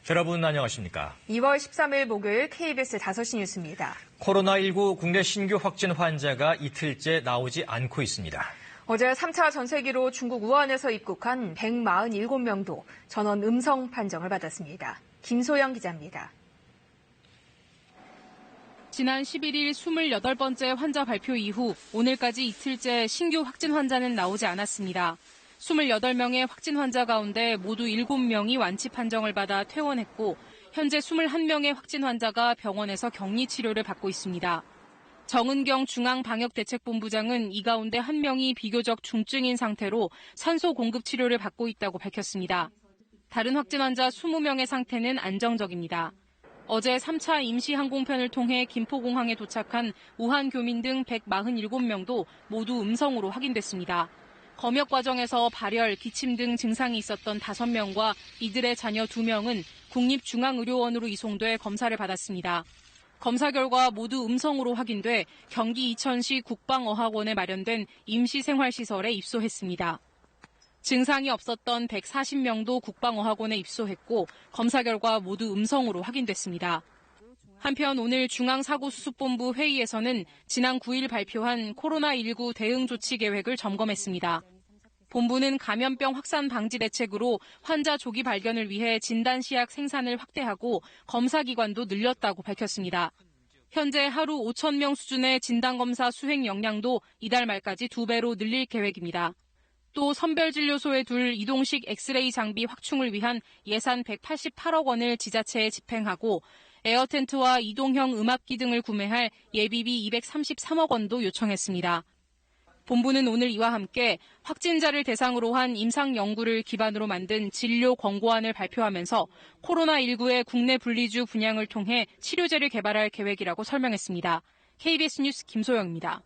여러분 안녕하십니까? 2월 13일 목요일 KBS 5시 뉴스입니다. 코로나19 국내 신규 확진 환자가 이틀째 나오지 않고 있습니다. 어제 3차 전세기로 중국 우한에서 입국한 147명도 전원 음성 판정을 받았습니다. 김소영 기자입니다. 지난 11일 28번째 환자 발표 이후 오늘까지 이틀째 신규 확진 환자는 나오지 않았습니다. 28명의 확진 환자 가운데 모두 7명이 완치 판정을 받아 퇴원했고 현재 21명의 확진 환자가 병원에서 격리 치료를 받고 있습니다. 정은경 중앙방역대책본부장은 이 가운데 1명이 비교적 중증인 상태로 산소 공급 치료를 받고 있다고 밝혔습니다. 다른 확진 환자 20명의 상태는 안정적입니다. 어제 3차 임시항공편을 통해 김포공항에 도착한 우한 교민 등 147명도 모두 음성으로 확인됐습니다. 검역 과정에서 발열, 기침 등 증상이 있었던 5명과 이들의 자녀 2명은 국립중앙의료원으로 이송돼 검사를 받았습니다. 검사 결과 모두 음성으로 확인돼 경기 이천시 국방어학원에 마련된 임시생활시설에 입소했습니다. 증상이 없었던 140명도 국방어학원에 입소했고 검사 결과 모두 음성으로 확인됐습니다. 한편 오늘 중앙사고수습본부 회의에서는 지난 9일 발표한 코로나19 대응 조치 계획을 점검했습니다. 본부는 감염병 확산 방지 대책으로 환자 조기 발견을 위해 진단시약 생산을 확대하고 검사 기관도 늘렸다고 밝혔습니다. 현재 하루 5,000명 수준의 진단검사 수행 역량도 이달 말까지 2배로 늘릴 계획입니다. 또 선별진료소에 둘 이동식 엑스레이 장비 확충을 위한 예산 188억 원을 지자체에 집행하고 에어텐트와 이동형 음압기 등을 구매할 예비비 233억 원도 요청했습니다. 본부는 오늘 이와 함께 확진자를 대상으로 한 임상 연구를 기반으로 만든 진료 권고안을 발표하면서 코로나19의 국내 분리주 분양을 통해 치료제를 개발할 계획이라고 설명했습니다. KBS 뉴스 김소영입니다.